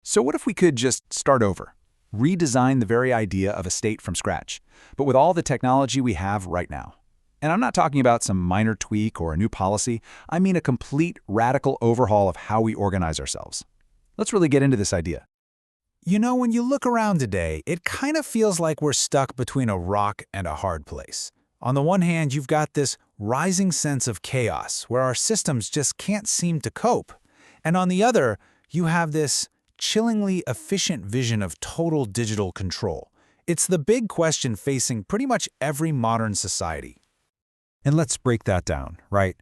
So what if we could just start over? Redesign the very idea of a state from scratch, but with all the technology we have right now. And I'm not talking about some minor tweak or a new policy. I mean a complete, radical overhaul of how we organize ourselves. Let's really get into this idea. You know, when you look around today, it kind of feels like we're stuck between a rock and a hard place. On the one hand, you've got this rising sense of chaos, where our systems just can't seem to cope. And on the other, you have this chillingly efficient vision of total digital control. It's the big question facing pretty much every modern society. And let's break that down, right?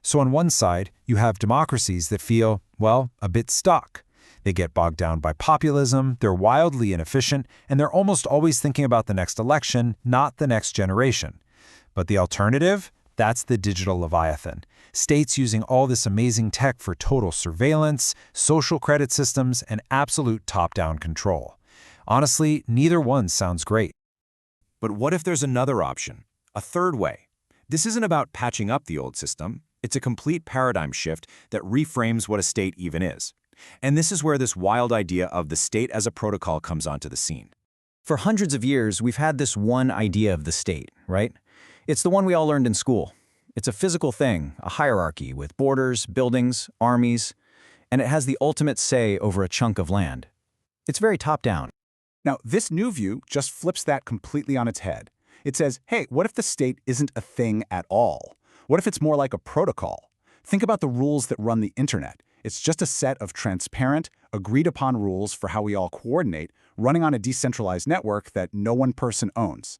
So on one side, you have democracies that feel, well, a bit stuck. They get bogged down by populism, they're wildly inefficient, and they're almost always thinking about the next election, not the next generation. But the alternative? That's the digital Leviathan. States using all this amazing tech for total surveillance, social credit systems, and absolute top-down control. Honestly, neither one sounds great. But what if there's another option? A third way? This isn't about patching up the old system. It's a complete paradigm shift that reframes what a state even is. And this is where this wild idea of the state as a protocol comes onto the scene. For hundreds of years, we've had this one idea of the state, right? It's the one we all learned in school. It's a physical thing, a hierarchy with borders, buildings, armies, and it has the ultimate say over a chunk of land. It's very top-down. Now, this new view just flips that completely on its head. It says, hey, what if the state isn't a thing at all? What if it's more like a protocol? Think about the rules that run the internet. It's just a set of transparent, agreed-upon rules for how we all coordinate, running on a decentralized network that no one person owns.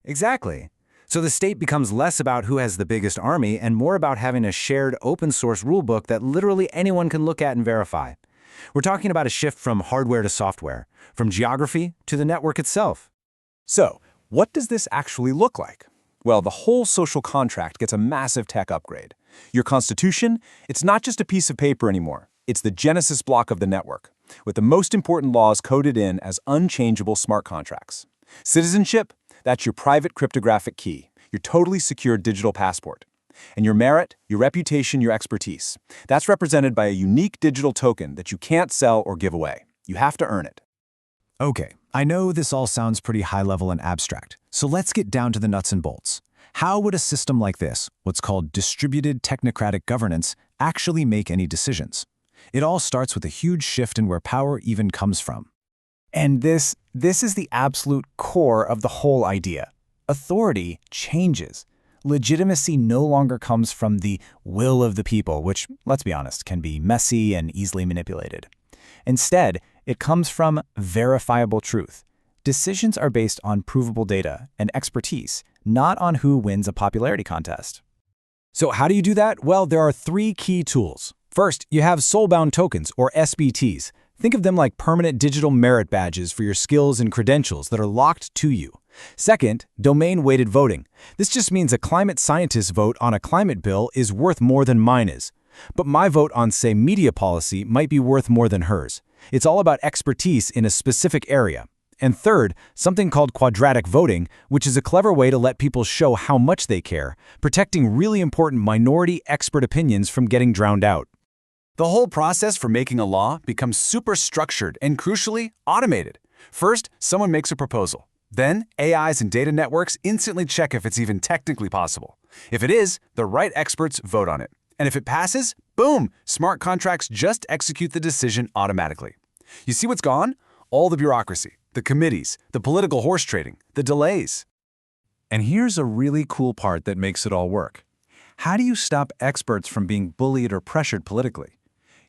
Exactly. So the state becomes less about who has the biggest army and more about having a shared open-source rulebook that literally anyone can look at and verify. We're talking about a shift from hardware to software, from geography to the network itself. So, what does this actually look like? Well, the whole social contract gets a massive tech upgrade. Your constitution, it's not just a piece of paper anymore. It's the Genesis block of the network, with the most important laws coded in as unchangeable smart contracts. Citizenship, that's your private cryptographic key, your totally secure digital passport. And your merit, your reputation, your expertise, that's represented by a unique digital token that you can't sell or give away. You have to earn it. Okay, I know this all sounds pretty high-level and abstract, so let's get down to the nuts and bolts. How would a system like this, what's called distributed technocratic governance, actually make any decisions? It all starts with a huge shift in where power even comes from. And this is the absolute core of the whole idea. Authority changes. Legitimacy no longer comes from the will of the people, which, let's be honest, can be messy and easily manipulated. Instead, it comes from verifiable truth. Decisions are based on provable data and expertise, not on who wins a popularity contest. So how do you do that? Well, there are three key tools. First, you have Soulbound Tokens, or SBTs. Think of them like permanent digital merit badges for your skills and credentials that are locked to you. Second, domain-weighted voting. This just means a climate scientist's vote on a climate bill is worth more than mine is. But my vote on, say, media policy might be worth more than hers. It's all about expertise in a specific area. And third, something called quadratic voting, which is a clever way to let people show how much they care, protecting really important minority expert opinions from getting drowned out. The whole process for making a law becomes super structured and, crucially, automated. First, someone makes a proposal. Then, AIs and data networks instantly check if it's even technically possible. If it is, the right experts vote on it. And if it passes, boom, smart contracts just execute the decision automatically. You see what's gone? All the bureaucracy, the committees, the political horse trading, the delays. And here's a really cool part that makes it all work. How do you stop experts from being bullied or pressured politically?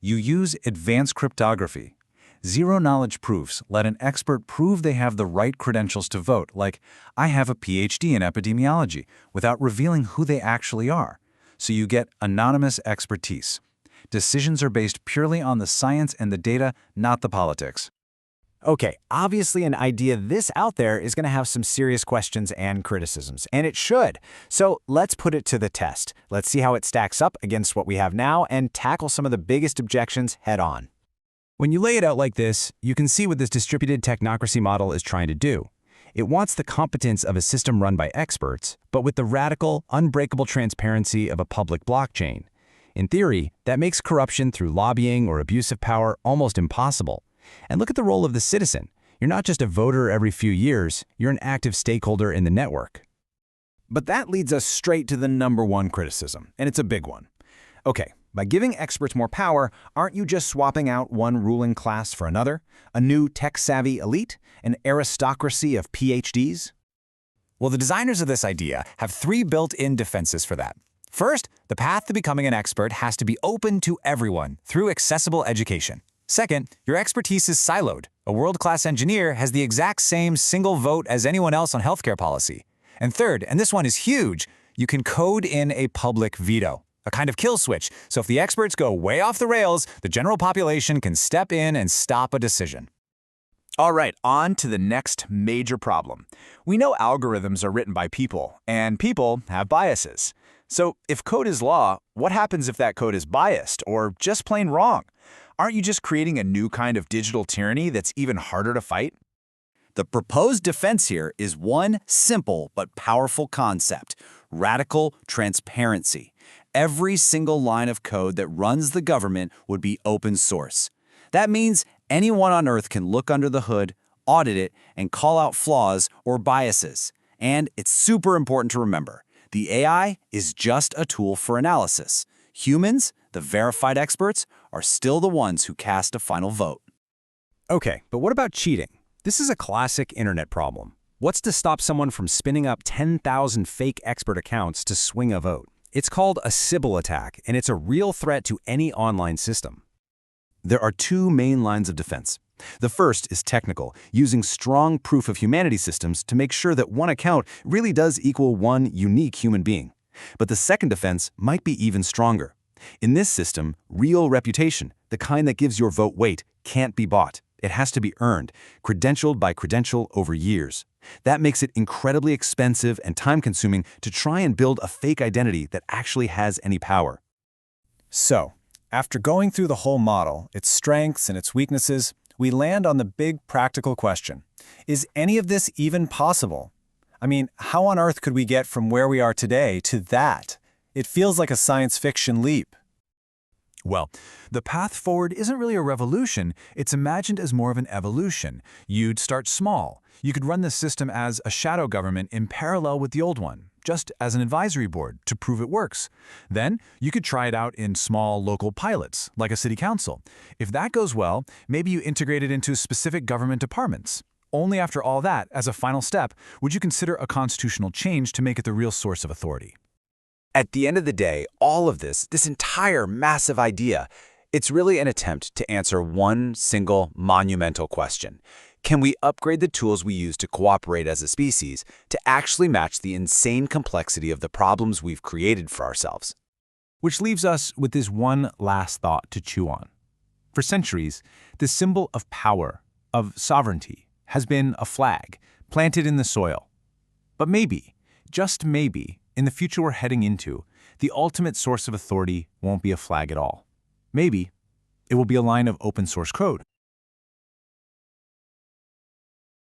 You use advanced cryptography. Zero-knowledge proofs let an expert prove they have the right credentials to vote, like, I have a PhD in epidemiology, without revealing who they actually are. So you get anonymous expertise. Decisions are based purely on the science and the data, not the politics. Okay, obviously an idea this out there is going to have some serious questions and criticisms, and it should. So let's put it to the test. Let's see how it stacks up against what we have now and tackle some of the biggest objections head on. When you lay it out like this, you can see what this distributed technocracy model is trying to do. It wants the competence of a system run by experts, but with the radical, unbreakable transparency of a public blockchain. In theory, that makes corruption through lobbying or abuse of power almost impossible. And look at the role of the citizen. You're not just a voter every few years, you're an active stakeholder in the network. But that leads us straight to the #1 criticism, and it's a big one. Okay, by giving experts more power, aren't you just swapping out one ruling class for another? A new tech-savvy elite? An aristocracy of PhDs? Well, the designers of this idea have 3 built-in defenses for that. First, the path to becoming an expert has to be open to everyone through accessible education. Second, your expertise is siloed. A world-class engineer has the exact same single vote as anyone else on healthcare policy. And third, and this one is huge, you can code in a public veto, a kind of kill switch, so if the experts go way off the rails, the general population can step in and stop a decision. All right, on to the next major problem. We know algorithms are written by people, and people have biases. So if code is law, what happens if that code is biased or just plain wrong? Aren't you just creating a new kind of digital tyranny that's even harder to fight? The proposed defense here is one simple but powerful concept: radical transparency. Every single line of code that runs the government would be open source. That means anyone on Earth can look under the hood, audit it, and call out flaws or biases. And it's super important to remember, the AI is just a tool for analysis. Humans, the verified experts, are still the ones who cast a final vote. Okay, but what about cheating? This is a classic internet problem. What's to stop someone from spinning up 10,000 fake expert accounts to swing a vote? It's called a Sybil attack, and it's a real threat to any online system. There are 2 main lines of defense. The first is technical, using strong proof of humanity systems to make sure that one account really does equal one unique human being. But the second defense might be even stronger. In this system, real reputation, the kind that gives your vote weight, can't be bought. It has to be earned, credentialed by credential over years. That makes it incredibly expensive and time-consuming to try and build a fake identity that actually has any power. So, after going through the whole model, its strengths and its weaknesses, we land on the big practical question. Is any of this even possible? I mean, how on earth could we get from where we are today to that? It feels like a science fiction leap. Well, the path forward isn't really a revolution, it's imagined as more of an evolution. You'd start small. You could run this system as a shadow government in parallel with the old one, just as an advisory board to prove it works. Then, you could try it out in small local pilots, like a city council. If that goes well, maybe you integrate it into specific government departments. Only after all that, as a final step, would you consider a constitutional change to make it the real source of authority. At the end of the day, all of this entire massive idea, it's really an attempt to answer one single monumental question. Can we upgrade the tools we use to cooperate as a species to actually match the insane complexity of the problems we've created for ourselves? Which leaves us with this one last thought to chew on. For centuries, the symbol of power, of sovereignty, has been a flag planted in the soil. But maybe, just maybe, in the future we're heading into, the ultimate source of authority won't be a flag at all. Maybe it will be a line of open source code.